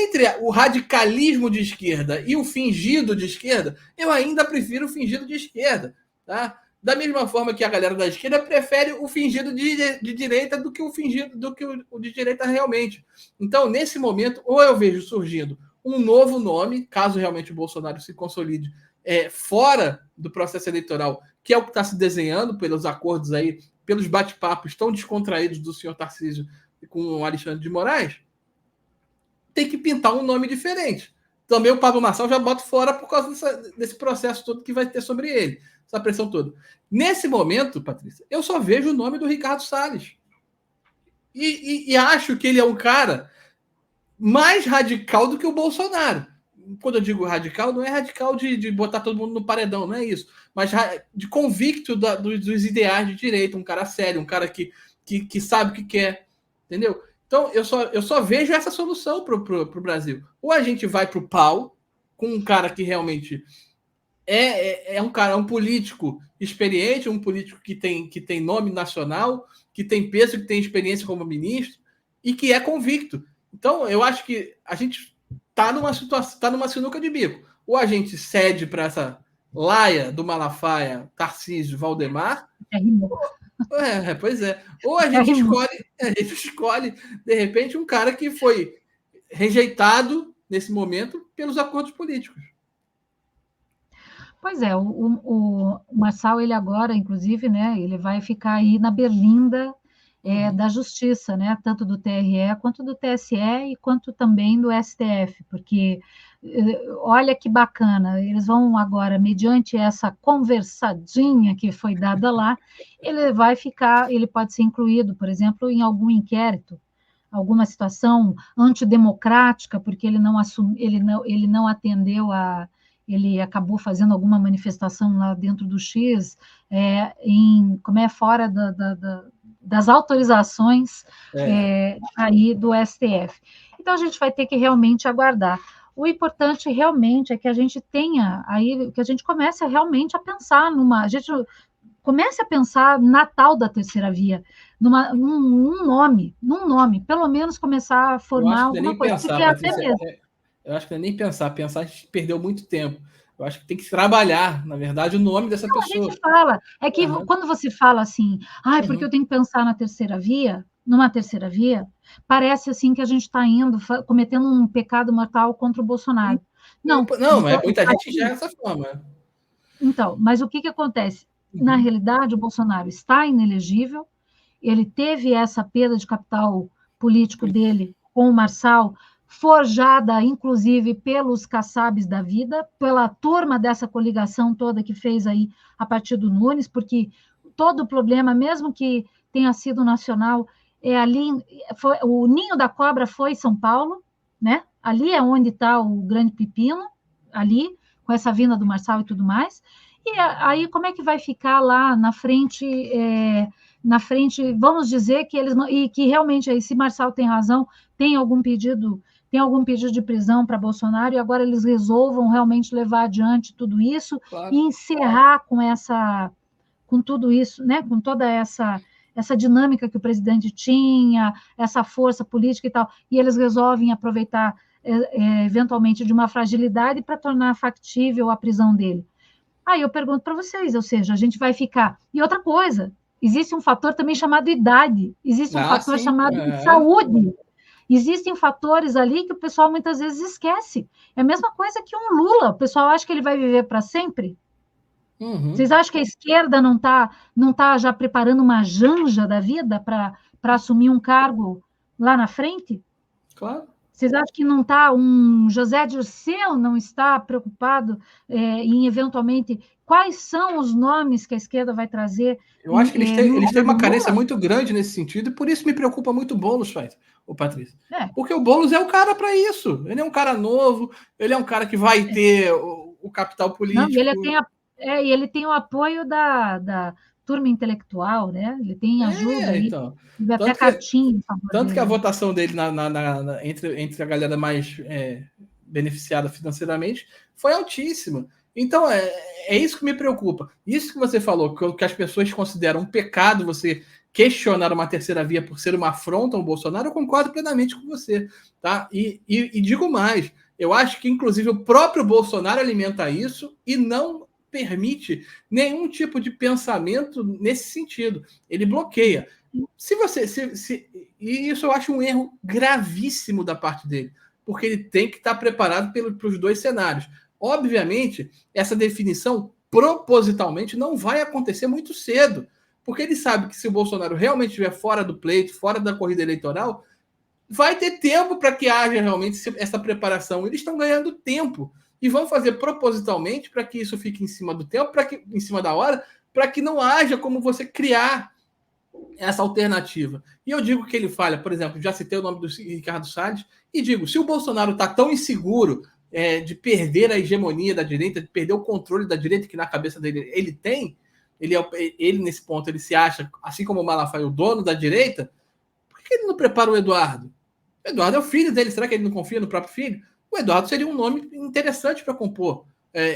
entre o radicalismo de esquerda e o fingido de esquerda, eu ainda prefiro o fingido de esquerda, tá? Da mesma forma que a galera da esquerda prefere o fingido de direita do que o fingido do que o de direita realmente. Então, nesse momento, ou eu vejo surgindo um novo nome, caso realmente o Bolsonaro se consolide fora do processo eleitoral, que é o que está se desenhando pelos acordos aí, pelos bate-papos tão descontraídos do senhor Tarcísio com o Alexandre de Moraes, tem que pintar um nome diferente. Também o Pablo Marçal já bota fora por causa desse processo todo que vai ter sobre ele, essa pressão toda. Nesse momento, Patrícia, eu só vejo o nome do Ricardo Salles. E acho que ele é um cara mais radical do que o Bolsonaro. Quando eu digo radical, não é radical de botar todo mundo no paredão, não é isso. Mas de convicto dos ideais de direita, um cara sério, um cara que sabe o que quer, entendeu? Então, eu só vejo essa solução para o Brasil. Ou a gente vai para o pau, com um cara que realmente é um político experiente, um político que tem nome nacional, que tem peso, que tem experiência como ministro e que é convicto. Então, eu acho que a gente está numa situação, está numa sinuca de bico. Ou a gente cede para essa laia do Malafaia, Tarcísio, Valdemar. Pois é. Ou a gente escolhe, de repente, um cara que foi rejeitado nesse momento pelos acordos políticos. Pois é, o Marçal, ele agora, inclusive, né, ele vai ficar aí na berlinda da Justiça, né, tanto do TRE quanto do TSE e quanto também do STF, porque olha que bacana, eles vão agora, mediante essa conversadinha que foi dada lá, ele pode ser incluído, por exemplo, em algum inquérito, alguma situação antidemocrática, porque ele não atendeu ele acabou fazendo alguma manifestação lá dentro do X, fora das autorizações aí do STF. Então, a gente vai ter que realmente aguardar. O importante realmente é que a gente tenha aí, que a gente comece realmente a pensar a gente comece a pensar na tal da terceira via, num nome, pelo menos começar a formar alguma coisa. Pensar, Patrícia, eu acho que não é nem pensar a gente perdeu muito tempo. Eu acho que tem que trabalhar, na verdade, o nome dessa pessoa. A gente fala, que quando você fala assim, porque eu tenho que pensar numa terceira via, parece assim que a gente está cometendo um pecado mortal contra o Bolsonaro. Não, muita gente já é dessa forma. Então, mas o que acontece? Na realidade, o Bolsonaro está inelegível, ele teve essa perda de capital político dele com o Marçal, forjada, inclusive, pelos caçabes da vida, pela turma dessa coligação toda que fez aí a partir do Nunes, porque todo o problema, mesmo que tenha sido nacional, o ninho da cobra foi São Paulo, né? Ali é onde está o grande pepino, ali, com essa vinda do Marçal e tudo mais. E aí, como é que vai ficar lá na frente, vamos dizer que eles não, e que realmente aí, se Marçal tem razão, tem algum pedido de prisão para Bolsonaro, e agora eles resolvam realmente levar adiante tudo isso, claro, e encerrar com tudo isso, né? Com toda essa dinâmica que o presidente tinha, essa força política e tal, e eles resolvem aproveitar eventualmente de uma fragilidade para tornar factível a prisão dele. Aí eu pergunto para vocês, ou seja, a gente vai ficar... E outra coisa, existe um fator também chamado idade, existe um fator chamado saúde, existem fatores ali que o pessoal muitas vezes esquece. É a mesma coisa que um Lula, o pessoal acha que ele vai viver para sempre. Vocês acham que a esquerda não tá já preparando uma janja da vida para assumir um cargo lá na frente? Claro. Vocês acham que não está, um José Dirceu não está preocupado em, eventualmente, quais são os nomes que a esquerda vai trazer? Eu acho que eles têm uma carência muito grande nesse sentido, e por isso me preocupa muito o Boulos, o Patrícia. Porque o Boulos é o cara para isso. Ele é um cara novo, ele é um cara que vai ter o capital político. Não, ele tem o apoio da turma intelectual, né? Ele tem ajuda. Então. Até cartinha. Tanto que a votação dele entre a galera mais beneficiada financeiramente foi altíssima. Então, é isso que me preocupa. Isso que você falou, que as pessoas consideram um pecado você questionar uma terceira via por ser uma afronta ao Bolsonaro, eu concordo plenamente com você. Tá? E digo mais, eu acho que, inclusive, o próprio Bolsonaro alimenta isso e não permite nenhum tipo de pensamento nesse sentido. Ele bloqueia. E isso eu acho um erro gravíssimo da parte dele, porque ele tem que estar preparado para os dois cenários. Obviamente, essa definição propositalmente não vai acontecer muito cedo, porque ele sabe que se o Bolsonaro realmente estiver fora do pleito, fora da corrida eleitoral, vai ter tempo para que haja realmente essa preparação. Eles estão ganhando tempo e vão fazer propositalmente para que isso fique em cima do tempo, em cima da hora, para que não haja como você criar essa alternativa. E eu digo que ele falha, por exemplo, já citei o nome do Ricardo Salles, e digo, se o Bolsonaro está tão inseguro de perder a hegemonia da direita, de perder o controle da direita, que na cabeça dele ele tem, ele nesse ponto, ele se acha, assim como o Malafaia, o dono da direita, por que ele não prepara o Eduardo? O Eduardo é o filho dele, será que ele não confia no próprio filho? O Eduardo seria um nome interessante para compor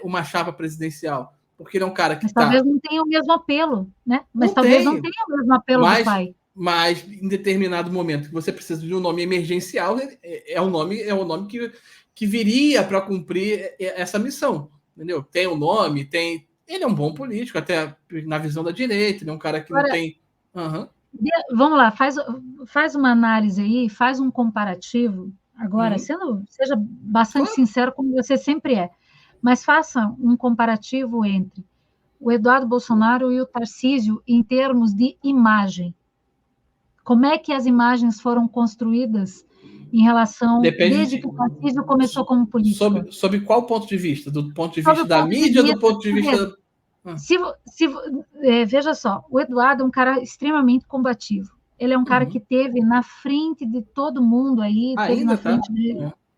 uma chapa presidencial, porque ele é um cara que talvez não tenha o mesmo apelo, né? Mas talvez não tenha o mesmo apelo do pai. Mas em determinado momento que você precisa de um nome emergencial, é um nome que viria para cumprir essa missão, entendeu? Tem o nome, ele é um bom político, até na visão da direita, ele é um cara que não tem... Uhum. Vamos lá, faz uma análise aí, faz um comparativo, agora, seja bastante sincero, como você sempre é, mas faça um comparativo entre o Eduardo Bolsonaro e o Tarcísio em termos de imagem. Como é que as imagens foram construídas em relação, desde que o Tarcísio começou como político? Sob qual ponto de vista? Do ponto de vista da mídia ou do ponto de vista... Veja só, o Eduardo é um cara extremamente combativo. Ele é um cara que teve na frente de todo mundo aí,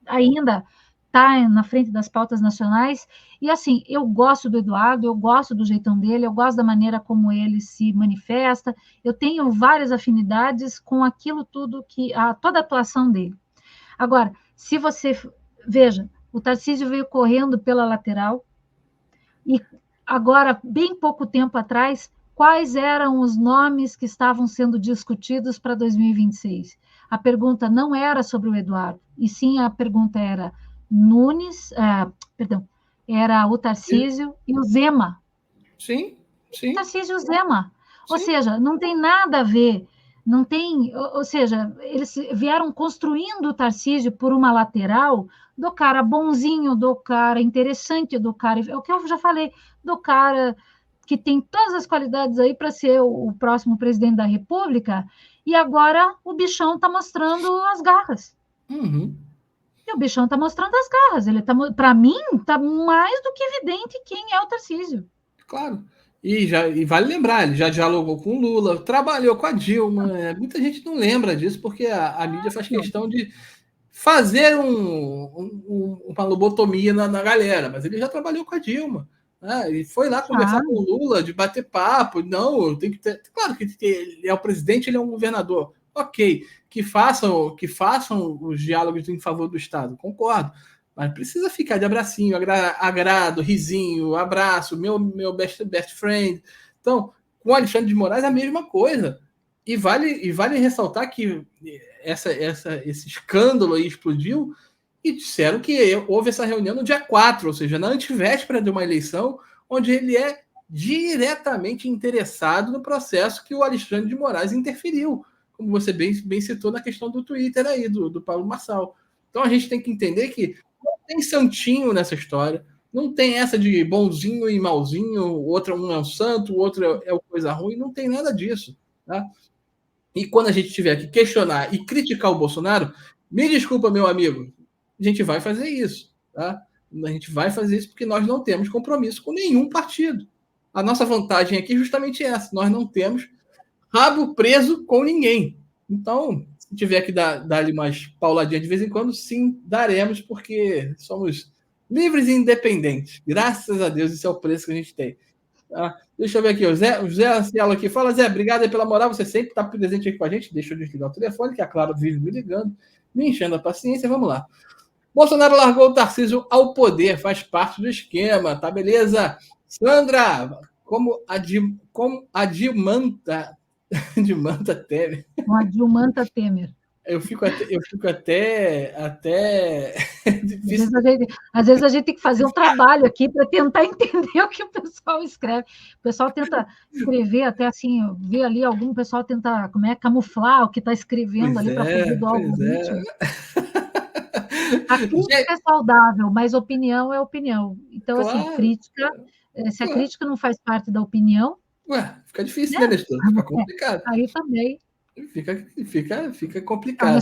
ainda está na frente das pautas nacionais. E assim, eu gosto do Eduardo, eu gosto do jeitão dele, eu gosto da maneira como ele se manifesta. Eu tenho várias afinidades com aquilo tudo toda a atuação dele. Agora, se você veja, o Tarcísio veio correndo pela lateral e agora, bem pouco tempo atrás, quais eram os nomes que estavam sendo discutidos para 2026? A pergunta não era sobre o Eduardo, e sim a pergunta era era o Tarcísio e o Zema. Sim. O Tarcísio e o Zema. Sim. Ou seja, não tem nada a ver, não tem, ou seja, eles vieram construindo o Tarcísio por uma lateral do cara bonzinho, do cara interessante, do cara, é o que eu já falei, do cara que tem todas as qualidades aí para ser o próximo presidente da República, e agora o bichão está mostrando as garras. E o bichão está mostrando as garras. Ele para mim, está mais do que evidente quem é o Tarcísio. Claro. E vale lembrar, ele já dialogou com o Lula, trabalhou com a Dilma. Muita gente não lembra disso, porque a mídia faz questão de fazer uma lobotomia na galera, mas ele já trabalhou com a Dilma. Ele foi lá conversar com o Lula, de bater papo. Não, tem que ter. Claro que ele é o presidente, ele é um governador. Ok, que façam os diálogos em favor do Estado, concordo. Mas precisa ficar de abracinho, agrado, risinho, abraço, meu best friend. Então, com o Alexandre de Moraes, a mesma coisa. E vale ressaltar que esse escândalo aí explodiu e disseram que houve essa reunião no dia 4, ou seja, na antevéspera de uma eleição, onde ele é diretamente interessado no processo que o Alexandre de Moraes interferiu, como você bem citou na questão do Twitter aí, do Paulo Marçal. Então a gente tem que entender que não tem santinho nessa história, não tem essa de bonzinho e malzinho, um é um santo, o outro é coisa ruim, não tem nada disso. Tá? E quando a gente tiver que questionar e criticar o Bolsonaro, me desculpa, meu amigo, a gente vai fazer isso. Tá? A gente vai fazer isso porque nós não temos compromisso com nenhum partido. A nossa vantagem aqui é justamente essa, nós não temos rabo preso com ninguém. Então, se tiver que dar-lhe mais pauladinha de vez em quando, sim, daremos, porque somos livres e independentes. Graças a Deus, esse é o preço que a gente tem. Tá? Deixa eu ver aqui, o Zé Ancialo aqui. Fala, Zé, obrigado aí pela moral, você sempre está presente aqui com a gente. Deixa eu desligar o telefone, que a Clara vive me ligando, me enchendo a paciência. Vamos lá. Bolsonaro largou o Tarcísio ao poder, faz parte do esquema, tá beleza? Sandra, como a Dimanta... De Manta Temer. Com a Dilmanta Temer. Eu fico até difícil. Às vezes a gente tem que fazer um trabalho aqui para tentar entender o que o pessoal escreve. O pessoal tenta escrever até assim, ver ali algum pessoal tenta camuflar o que está escrevendo ali para fugir do algoritmo. A crítica é saudável, mas opinião é opinião. Então, assim, crítica, se a crítica não faz parte da opinião... Fica difícil, né, Nestor? Fica complicado. Aí também. Fica complicado.